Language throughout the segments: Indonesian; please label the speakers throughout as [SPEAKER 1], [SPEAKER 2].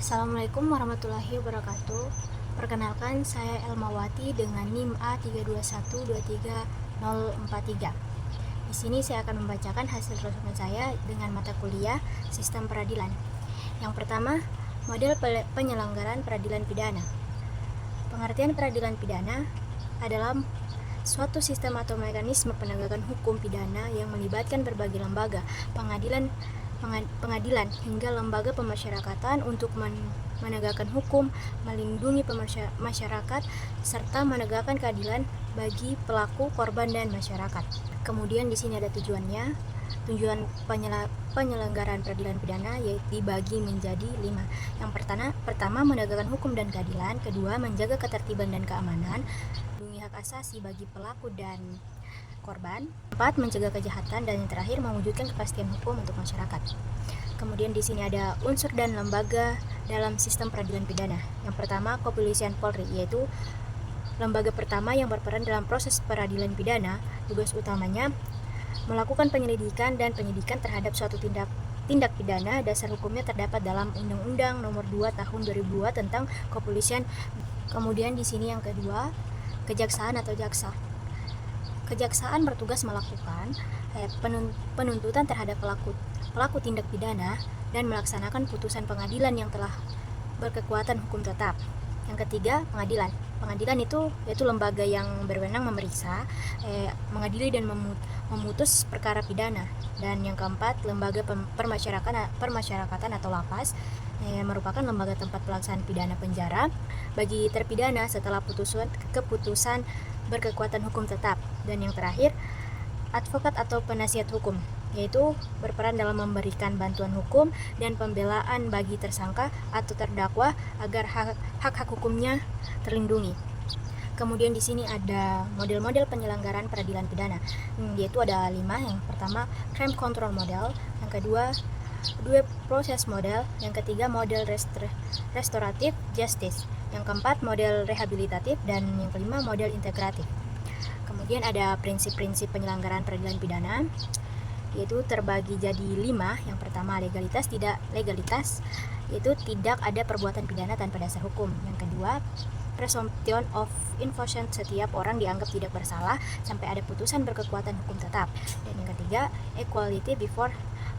[SPEAKER 1] Assalamualaikum warahmatullahi wabarakatuh. Perkenalkan, saya Elmawati dengan NIM A321230043. Di sini saya akan membacakan hasil resume saya dengan mata kuliah Sistem Peradilan. Yang pertama, model penyelenggaraan peradilan pidana. Pengertian peradilan pidana adalah suatu sistem atau mekanisme penegakan hukum pidana yang melibatkan berbagai lembaga, pengadilan hingga lembaga pemasyarakatan untuk menegakkan hukum, melindungi masyarakat, serta menegakkan keadilan bagi pelaku, korban, dan masyarakat. Kemudian di sini ada tujuannya. Tujuan penyelenggaraan peradilan pidana yaitu dibagi menjadi 5. Yang pertama menegakkan hukum dan keadilan, kedua menjaga ketertiban dan keamanan, melindungi hak asasi bagi pelaku dan korban, 4 mencegah kejahatan, dan yang terakhir mewujudkan kepastian hukum untuk masyarakat. Kemudian di sini ada unsur dan lembaga dalam sistem peradilan pidana. Yang pertama, Kepolisian Polri, yaitu lembaga pertama yang berperan dalam proses peradilan pidana. Tugas utamanya melakukan penyelidikan dan penyidikan terhadap suatu tindak pidana. Dasar hukumnya terdapat dalam Undang-Undang Nomor 2 Tahun 2002 tentang Kepolisian. Kemudian di sini yang kedua, Kejaksaan atau jaksa. Kejaksaan bertugas melakukan penuntutan terhadap pelaku tindak pidana dan melaksanakan putusan pengadilan yang telah berkekuatan hukum tetap. Yang ketiga, pengadilan. Pengadilan itu yaitu lembaga yang berwenang memeriksa, mengadili dan memutus perkara pidana. Dan yang keempat, lembaga permasyarakatan atau lapas, merupakan lembaga tempat pelaksanaan pidana penjara bagi terpidana setelah keputusan berkekuatan hukum tetap. Dan yang terakhir, advokat atau penasihat hukum, yaitu berperan dalam memberikan bantuan hukum dan pembelaan bagi tersangka atau terdakwa agar hak-hak hukumnya terlindungi. Kemudian di sini ada model-model penyelenggaraan peradilan pidana, yaitu ada 5. Yang pertama, crime control model, yang kedua, due process model, yang ketiga, model restoratif justice, yang keempat, model rehabilitatif, dan yang kelima, model integratif. Kemudian ada prinsip-prinsip penyelenggaraan peradilan pidana, yaitu terbagi jadi 5. Yang pertama, legalitas, tidak legalitas, yaitu tidak ada perbuatan pidana tanpa dasar hukum. Yang kedua, presumption of innocence, setiap orang dianggap tidak bersalah sampai ada putusan berkekuatan hukum tetap. Dan yang ketiga, equality before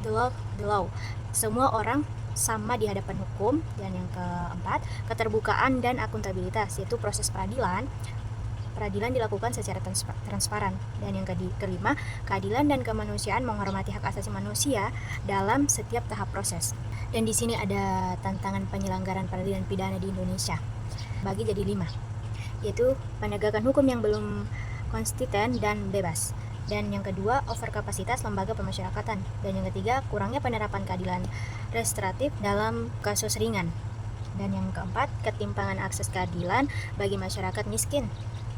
[SPEAKER 1] the law, semua orang sama di hadapan hukum. Dan yang keempat, keterbukaan dan akuntabilitas, yaitu proses peradilan dilakukan secara transparan. Dan yang kelima, keadilan dan kemanusiaan, menghormati hak asasi manusia dalam setiap tahap proses. Dan di sini ada tantangan penyelenggaraan peradilan pidana di Indonesia, bagi jadi 5, yaitu penegakan hukum yang belum konsisten dan bebas. Dan yang kedua, overkapasitas lembaga pemasyarakatan. Dan yang ketiga, kurangnya penerapan keadilan restoratif dalam kasus ringan. Dan yang keempat, ketimpangan akses keadilan bagi masyarakat miskin.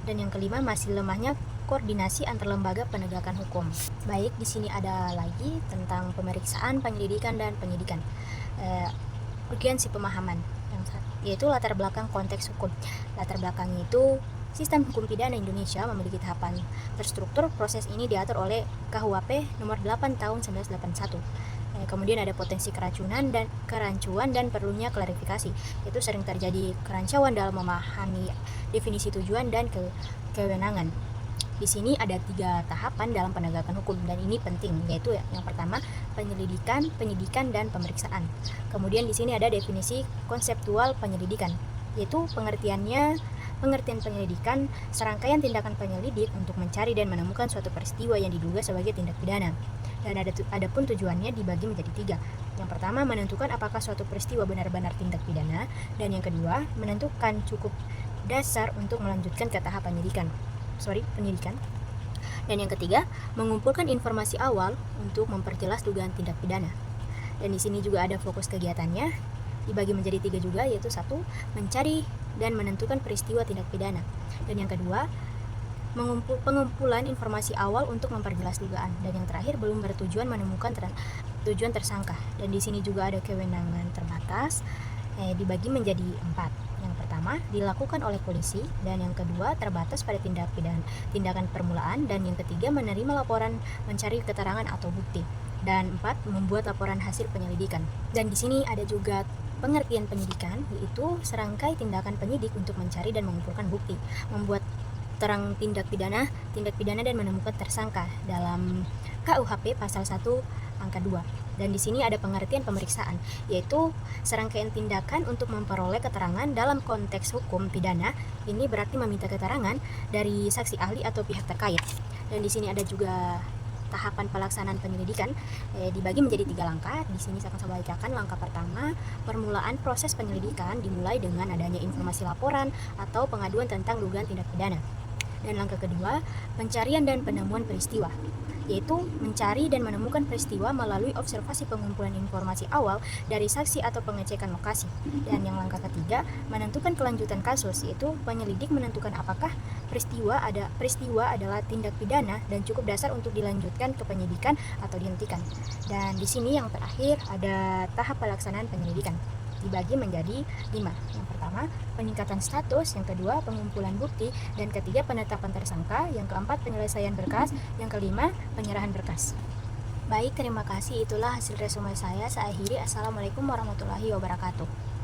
[SPEAKER 1] Dan yang kelima, masih lemahnya koordinasi antar lembaga penegakan hukum. Baik, di sini ada lagi tentang pemeriksaan, penyelidikan, dan penyidikan. Urgensi pemahaman, yaitu latar belakang konteks hukum. Latar belakangnya itu sistem hukum pidana Indonesia memiliki tahapan terstruktur. Proses ini diatur oleh KUHP nomor 8 tahun 1981. Kemudian ada potensi kerancuan dan perlunya klarifikasi, yaitu sering terjadi kerancuan dalam memahami definisi tujuan dan kewenangan. Di sini ada 3 tahapan dalam penegakan hukum, dan ini penting, yaitu yang pertama, penyelidikan, penyidikan, dan pemeriksaan. Kemudian di sini ada definisi konseptual penyelidikan, yaitu pengertian penyelidikan, serangkaian tindakan penyelidik untuk mencari dan menemukan suatu peristiwa yang diduga sebagai tindak pidana. Dan adapun tujuannya dibagi menjadi 3. Yang pertama, menentukan apakah suatu peristiwa benar-benar tindak pidana, dan yang kedua, menentukan cukup dasar untuk melanjutkan ke tahap penyidikan. Dan yang ketiga, mengumpulkan informasi awal untuk memperjelas dugaan tindak pidana. Dan di sini juga ada fokus kegiatannya, dibagi menjadi 3 juga, yaitu 1, mencari dan menentukan peristiwa tindak pidana. Dan yang kedua, pengumpulan informasi awal untuk memperjelas dugaan. Dan yang terakhir, belum bertujuan menemukan tujuan tersangka. Dan di sini juga ada kewenangan terbatas, dibagi menjadi 4. Yang pertama, dilakukan oleh polisi, dan yang kedua, terbatas pada tindakan permulaan, dan yang ketiga, menerima laporan, mencari keterangan atau bukti, dan 4, membuat laporan hasil penyelidikan. Dan di sini ada juga pengertian penyidikan yaitu serangkai tindakan penyidik untuk mencari dan mengumpulkan bukti, membuat terang tindak pidana dan menemukan tersangka dalam KUHP pasal 1 angka 2. Dan di sini ada pengertian pemeriksaan, yaitu serangkaian tindakan untuk memperoleh keterangan dalam konteks hukum pidana. Ini berarti meminta keterangan dari saksi ahli atau pihak terkait. Dan di sini ada juga tahapan pelaksanaan penyelidikan, dibagi menjadi 3 langkah. Di sini saya akan saya bacakan. Langkah pertama, permulaan proses penyelidikan dimulai dengan adanya informasi laporan atau pengaduan tentang dugaan tindak pidana. Dan langkah kedua, pencarian dan penemuan peristiwa, yaitu mencari dan menemukan peristiwa melalui observasi pengumpulan informasi awal dari saksi atau pengecekan lokasi. Dan yang langkah ketiga, menentukan kelanjutan kasus, yaitu penyelidik menentukan apakah peristiwa adalah tindak pidana dan cukup dasar untuk dilanjutkan ke penyidikan atau dihentikan. Dan di sini yang terakhir ada tahap pelaksanaan penyelidikan, dibagi menjadi 5. Yang pertama, peningkatan status, yang kedua, pengumpulan bukti, dan ketiga, penetapan tersangka, yang keempat, penyelesaian berkas, yang kelima, penyerahan berkas. Baik, terima kasih. Itulah hasil resume saya. Saya akhiri. Assalamualaikum warahmatullahi wabarakatuh.